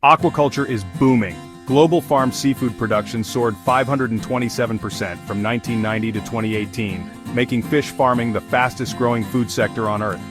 Aquaculture is booming. Global farm seafood production soared 527% from 1990 to 2018, making fish farming the fastest-growing food sector on Earth.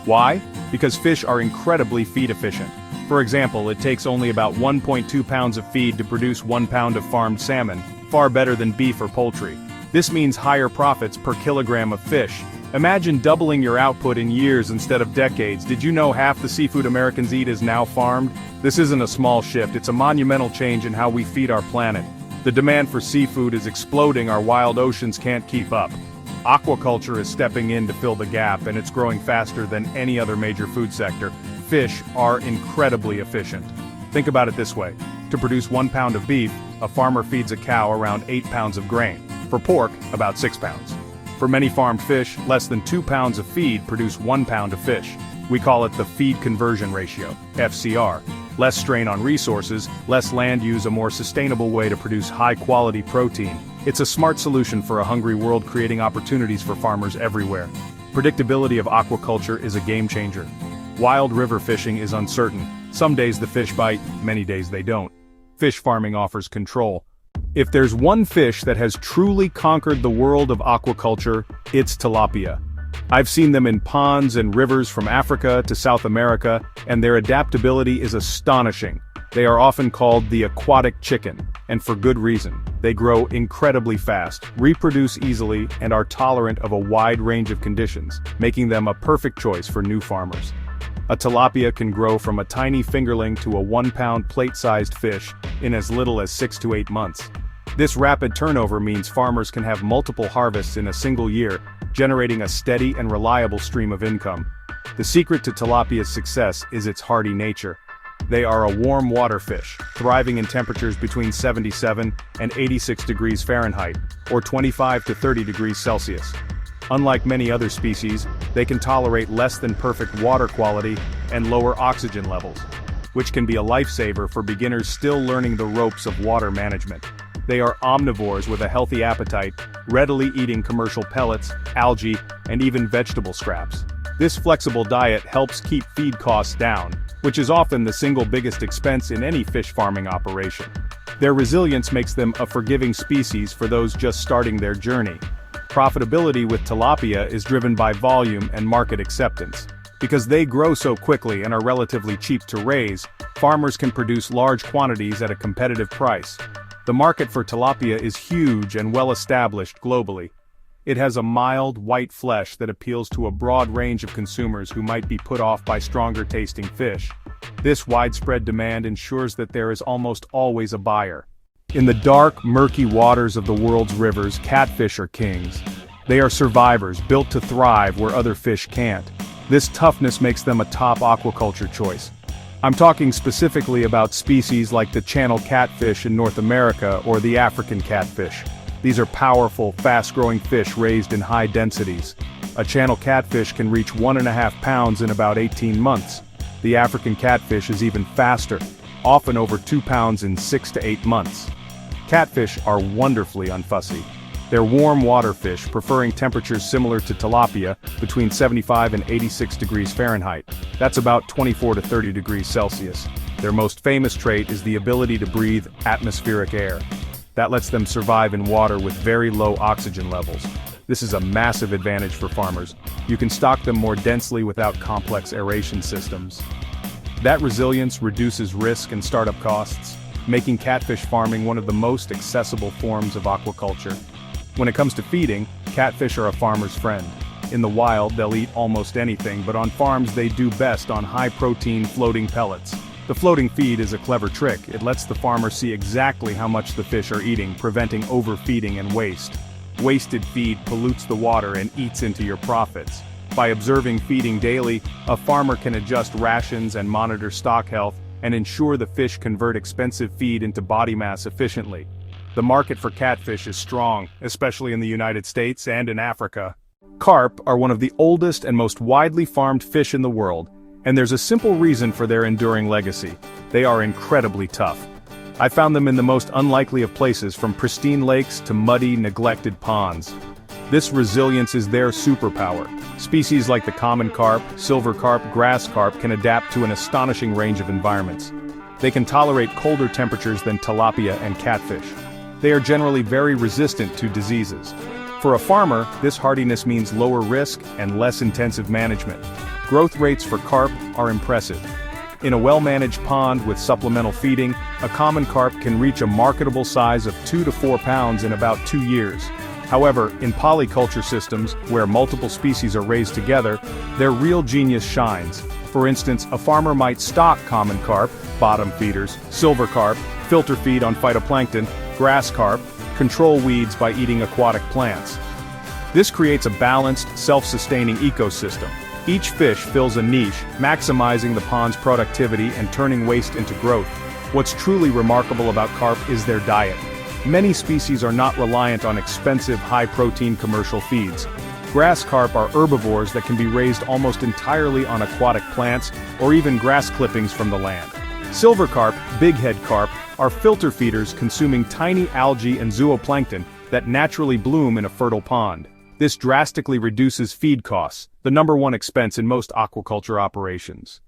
Why? Because fish are incredibly feed efficient. For example, it takes only about 1.2 pounds of feed to produce 1 pound of farmed salmon, far better than beef or poultry. This means higher profits per kilogram of fish. Imagine doubling your output in years instead of decades. Did you know half the seafood Americans eat is now farmed? This isn't a small shift, it's a monumental change in how we feed our planet. The demand for seafood is exploding, our wild oceans can't keep up. Aquaculture is stepping in to fill the gap, and it's growing faster than any other major food sector. Fish are incredibly efficient. Think about it this way. To produce 1 pound of beef, a farmer feeds a cow around 8 pounds of grain. For pork, about 6 pounds. For many farmed fish, less than 2 pounds of feed produce 1 pound of fish. We call it the feed conversion ratio, FCR. Less strain on resources, less land use, a more sustainable way to produce high-quality protein. It's a smart solution for a hungry world, creating opportunities for farmers everywhere. Predictability of aquaculture is a game changer. Wild river fishing is uncertain. Some days the fish bite, many days they don't. Fish farming offers control. If there's one fish that has truly conquered the world of aquaculture, it's tilapia. I've seen them in ponds and rivers from Africa to South America, and their adaptability is astonishing. They are often called the aquatic chicken, and for good reason. They grow incredibly fast, reproduce easily, and are tolerant of a wide range of conditions, making them a perfect choice for new farmers. A tilapia can grow from a tiny fingerling to a 1 pound plate-sized fish in as little as 6 to 8 months. This rapid turnover means farmers can have multiple harvests in a single year, generating a steady and reliable stream of income. The secret to tilapia's success is its hardy nature. They are a warm water fish, thriving in temperatures between 77 and 86 degrees Fahrenheit, or 25 to 30 degrees Celsius. Unlike many other species, they can tolerate less than perfect water quality and lower oxygen levels, which can be a lifesaver for beginners still learning the ropes of water management. They are omnivores with a healthy appetite, readily eating commercial pellets, algae, and even vegetable scraps. This flexible diet helps keep feed costs down, which is often the single biggest expense in any fish farming operation. Their resilience makes them a forgiving species for those just starting their journey. Profitability with tilapia is driven by volume and market acceptance. Because they grow so quickly and are relatively cheap to raise, farmers can produce large quantities at a competitive price. The market for tilapia is huge and well established globally. It has a mild, white flesh that appeals to a broad range of consumers who might be put off by stronger tasting fish. This widespread demand ensures that there is almost always a buyer. In the dark, murky waters of the world's rivers, catfish are kings. They are survivors, built to thrive where other fish can't. This toughness makes them a top aquaculture choice. I'm talking specifically about species like the channel catfish in North America or the African catfish. These are powerful, fast-growing fish raised in high densities. A channel catfish can reach 1.5 pounds in about 18 months. The African catfish is even faster, often over 2 pounds in 6 to 8 months. Catfish are wonderfully unfussy. They're warm water fish, preferring temperatures similar to tilapia, between 75 and 86 degrees Fahrenheit. That's about 24 to 30 degrees Celsius. Their most famous trait is the ability to breathe atmospheric air. That lets them survive in water with very low oxygen levels. This is a massive advantage for farmers. You can stock them more densely without complex aeration systems. That resilience reduces risk and startup costs, making catfish farming one of the most accessible forms of aquaculture. When it comes to feeding, catfish are a farmer's friend. In the wild, they'll eat almost anything, but on farms they do best on high-protein floating pellets. The floating feed is a clever trick. It lets the farmer see exactly how much the fish are eating, preventing overfeeding and waste. Wasted feed pollutes the water and eats into your profits. By observing feeding daily, a farmer can adjust rations and monitor stock health, and ensure the fish convert expensive feed into body mass efficiently. The market for catfish is strong, especially in the United States and in Africa. Carp are one of the oldest and most widely farmed fish in the world, and there's a simple reason for their enduring legacy. They are incredibly tough. I found them in the most unlikely of places, from pristine lakes to muddy, neglected ponds. This resilience is their superpower. Species like the common carp, silver carp, grass carp can adapt to an astonishing range of environments. They can tolerate colder temperatures than tilapia and catfish. They are generally very resistant to diseases. For a farmer, this hardiness means lower risk and less intensive management. Growth rates for carp are impressive. In a well-managed pond with supplemental feeding, a common carp can reach a marketable size of 2 to 4 pounds in about 2 years. However, in polyculture systems, where multiple species are raised together, their real genius shines. For instance, a farmer might stock common carp, bottom feeders, silver carp, filter feed on phytoplankton, grass carp, control weeds by eating aquatic plants. This creates a balanced, self-sustaining ecosystem. Each fish fills a niche, maximizing the pond's productivity and turning waste into growth. What's truly remarkable about carp is their diet. Many species are not reliant on expensive, high-protein commercial feeds. Grass carp are herbivores that can be raised almost entirely on aquatic plants or even grass clippings from the land. Silver carp, bighead carp, are filter feeders consuming tiny algae and zooplankton that naturally bloom in a fertile pond. This drastically reduces feed costs, the #1 expense in most aquaculture operations.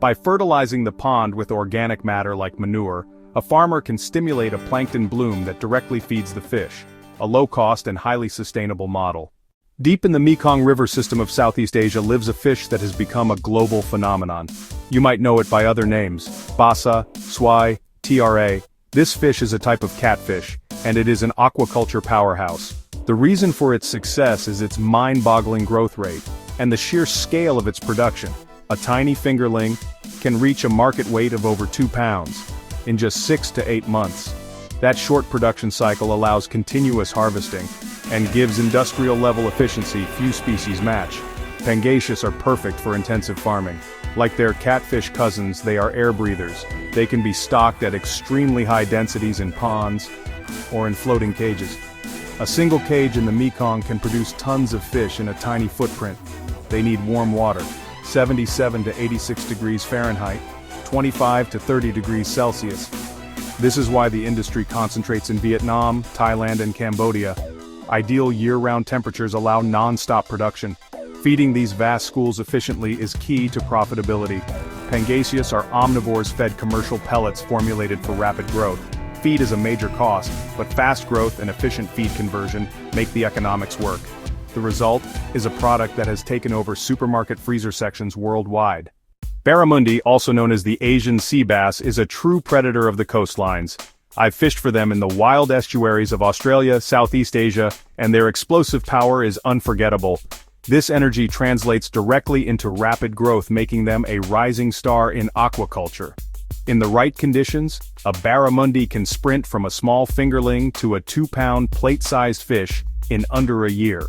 By fertilizing the pond with organic matter like manure, a farmer can stimulate a plankton bloom that directly feeds the fish, a low-cost and highly sustainable model. Deep in the Mekong River system of Southeast Asia lives a fish that has become a global phenomenon. You might know it by other names: basa, swai, tra. This fish is a type of catfish, and it is an aquaculture powerhouse. The reason for its success is its mind-boggling growth rate, and the sheer scale of its production. A tiny fingerling can reach a market weight of over 2 pounds in just 6 to 8 months. That short production cycle allows continuous harvesting and gives industrial-level efficiency few species match. Pangasius are perfect for intensive farming. Like their catfish cousins, they are air breathers. They can be stocked at extremely high densities in ponds or in floating cages. A single cage in the Mekong can produce tons of fish in a tiny footprint. They need warm water, 77 to 86 degrees Fahrenheit, 25 to 30 degrees Celsius. This is why the industry concentrates in Vietnam, Thailand, and Cambodia. Ideal year-round temperatures allow non-stop production. Feeding these vast schools efficiently is key to profitability. Pangasius are omnivores fed commercial pellets formulated for rapid growth. Feed is a major cost, but fast growth and efficient feed conversion make the economics work. The result is a product that has taken over supermarket freezer sections worldwide. Barramundi, also known as the Asian sea bass, is a true predator of the coastlines. I've fished for them in the wild estuaries of Australia, Southeast Asia, and their explosive power is unforgettable. This energy translates directly into rapid growth, making them a rising star in aquaculture. In the right conditions, a barramundi can sprint from a small fingerling to a 2-pound plate-sized fish in under a year.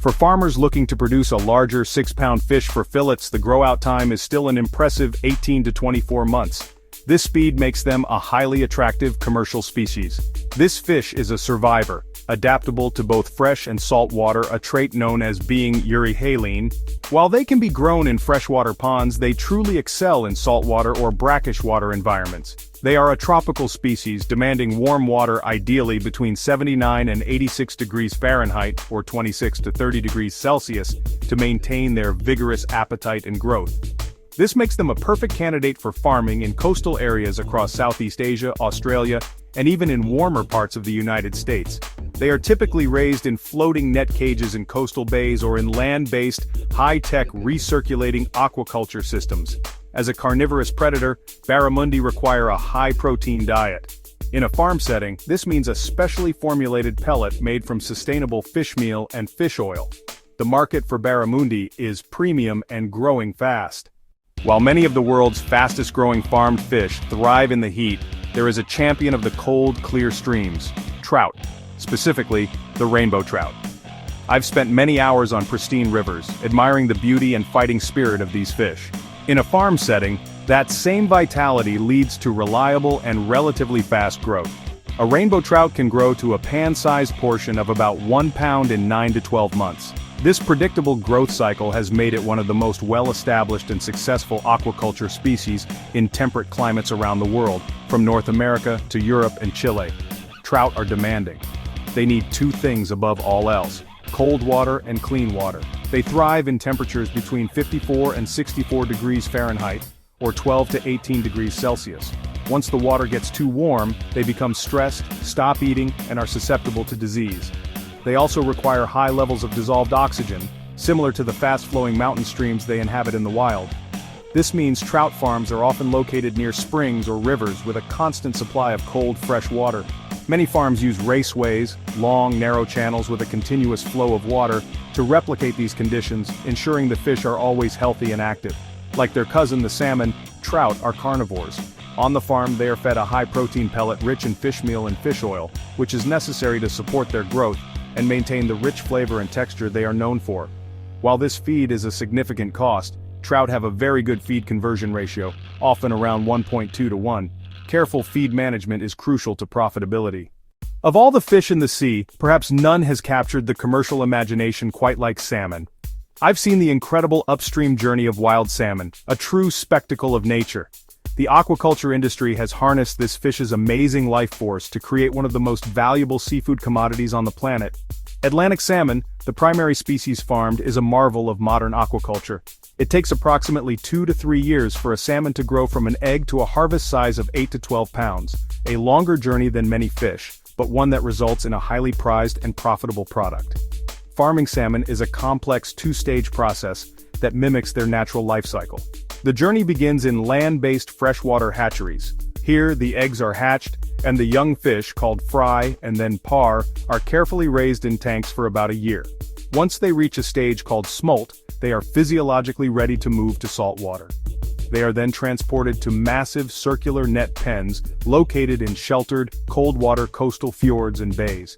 For farmers looking to produce a larger 6-pound fish for fillets, the grow-out time is still an impressive 18 to 24 months. This speed makes them a highly attractive commercial species. This fish is a survivor, adaptable to both fresh and salt water, a trait known as being euryhaline. While they can be grown in freshwater ponds, they truly excel in saltwater or brackish water environments. They are a tropical species demanding warm water, ideally between 79 and 86 degrees Fahrenheit or 26 to 30 degrees Celsius, to maintain their vigorous appetite and growth. This makes them a perfect candidate for farming in coastal areas across Southeast Asia, Australia, and even in warmer parts of the United States. They are typically raised in floating net cages in coastal bays or in land-based, high-tech recirculating aquaculture systems. As a carnivorous predator, barramundi require a high-protein diet. In a farm setting, this means a specially formulated pellet made from sustainable fish meal and fish oil. The market for barramundi is premium and growing fast. While many of the world's fastest-growing farmed fish thrive in the heat, there is a champion of the cold, clear streams: trout. Specifically, the rainbow trout. I've spent many hours on pristine rivers, admiring the beauty and fighting spirit of these fish. In a farm setting, that same vitality leads to reliable and relatively fast growth. A rainbow trout can grow to a pan-sized portion of about 1 pound in 9 to 12 months. This predictable growth cycle has made it one of the most well-established and successful aquaculture species in temperate climates around the world, from North America to Europe and Chile. Trout are demanding. They need 2 things above all else: cold water and clean water. They thrive in temperatures between 54 and 64 degrees Fahrenheit, or 12 to 18 degrees Celsius. Once the water gets too warm, they become stressed, stop eating, and are susceptible to disease. They also require high levels of dissolved oxygen, similar to the fast-flowing mountain streams they inhabit in the wild. This means trout farms are often located near springs or rivers with a constant supply of cold, fresh water. Many farms use raceways, long, narrow channels with a continuous flow of water, to replicate these conditions, ensuring the fish are always healthy and active. Like their cousin the salmon, trout are carnivores. On the farm they are fed a high-protein pellet rich in fish meal and fish oil, which is necessary to support their growth and maintain the rich flavor and texture they are known for. While this feed is a significant cost, trout have a very good feed conversion ratio, often around 1.2 to 1. Careful feed management is crucial to profitability. Of all the fish in the sea, perhaps none has captured the commercial imagination quite like salmon. I've seen the incredible upstream journey of wild salmon, a true spectacle of nature. The aquaculture industry has harnessed this fish's amazing life force to create one of the most valuable seafood commodities on the planet. Atlantic salmon, the primary species farmed, is a marvel of modern aquaculture. It takes approximately 2 to 3 years for a salmon to grow from an egg to a harvest size of 8 to 12 pounds, a longer journey than many fish, but one that results in a highly prized and profitable product. Farming salmon is a complex two-stage process that mimics their natural life cycle. The journey begins in land-based freshwater hatcheries. Here, the eggs are hatched, and the young fish, called fry and then parr, are carefully raised in tanks for about a year. Once they reach a stage called smolt, they are physiologically ready to move to salt water. They are then transported to massive circular net pens located in sheltered, cold-water coastal fjords and bays.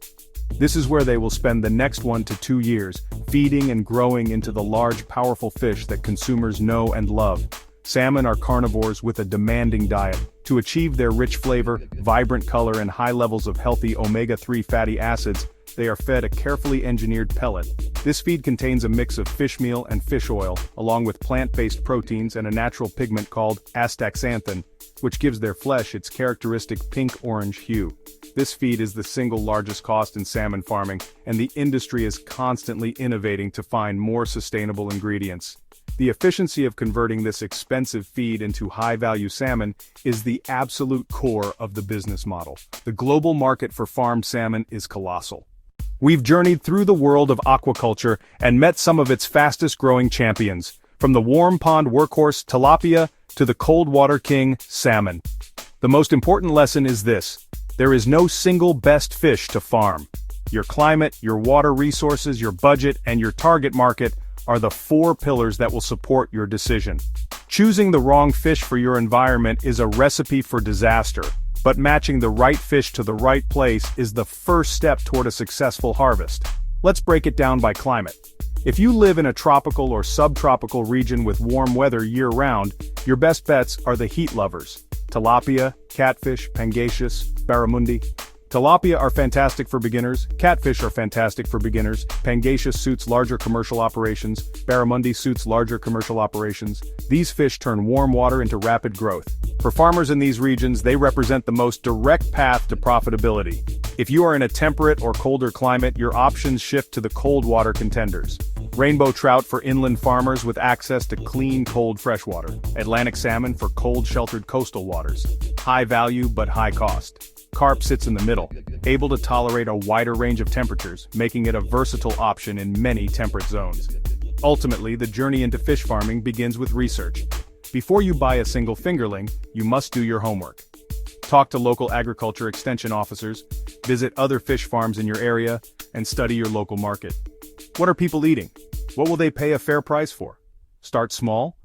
This is where they will spend the next 1 to 2 years, feeding and growing into the large, powerful fish that consumers know and love. Salmon are carnivores with a demanding diet. To achieve their rich flavor, vibrant color, and high levels of healthy omega-3 fatty acids, they are fed a carefully engineered pellet. This feed contains a mix of fish meal and fish oil, along with plant-based proteins and a natural pigment called astaxanthin, which gives their flesh its characteristic pink-orange hue. This feed is the single largest cost in salmon farming, and the industry is constantly innovating to find more sustainable ingredients. The efficiency of converting this expensive feed into high-value salmon is the absolute core of the business model. The global market for farmed salmon is colossal. We've journeyed through the world of aquaculture and met some of its fastest-growing champions, from the warm pond workhorse tilapia to the cold water king salmon. The most important lesson is this: there is no single best fish to farm. Your climate, your water resources, your budget, and your target market are the 4 pillars that will support your decision. Choosing the wrong fish for your environment is a recipe for disaster, but matching the right fish to the right place is the first step toward a successful harvest. Let's break it down by climate. If you live in a tropical or subtropical region with warm weather year-round, your best bets are the heat lovers: tilapia, catfish, pangasius, barramundi. Tilapia are fantastic for beginners, catfish are fantastic for beginners, pangasius suits larger commercial operations, barramundi suits larger commercial operations. These fish turn warm water into rapid growth. For farmers in these regions, they represent the most direct path to profitability. If you are in a temperate or colder climate, your options shift to the cold water contenders. Rainbow trout for inland farmers with access to clean, cold freshwater. Atlantic salmon for cold, sheltered coastal waters. High value but high cost. Carp sits in the middle, able to tolerate a wider range of temperatures, making it a versatile option in many temperate zones. Ultimately, the journey into fish farming begins with research. Before you buy a single fingerling, you must do your homework. Talk to local agriculture extension officers, visit other fish farms in your area, and study your local market. What are people eating? What will they pay a fair price for? Start small,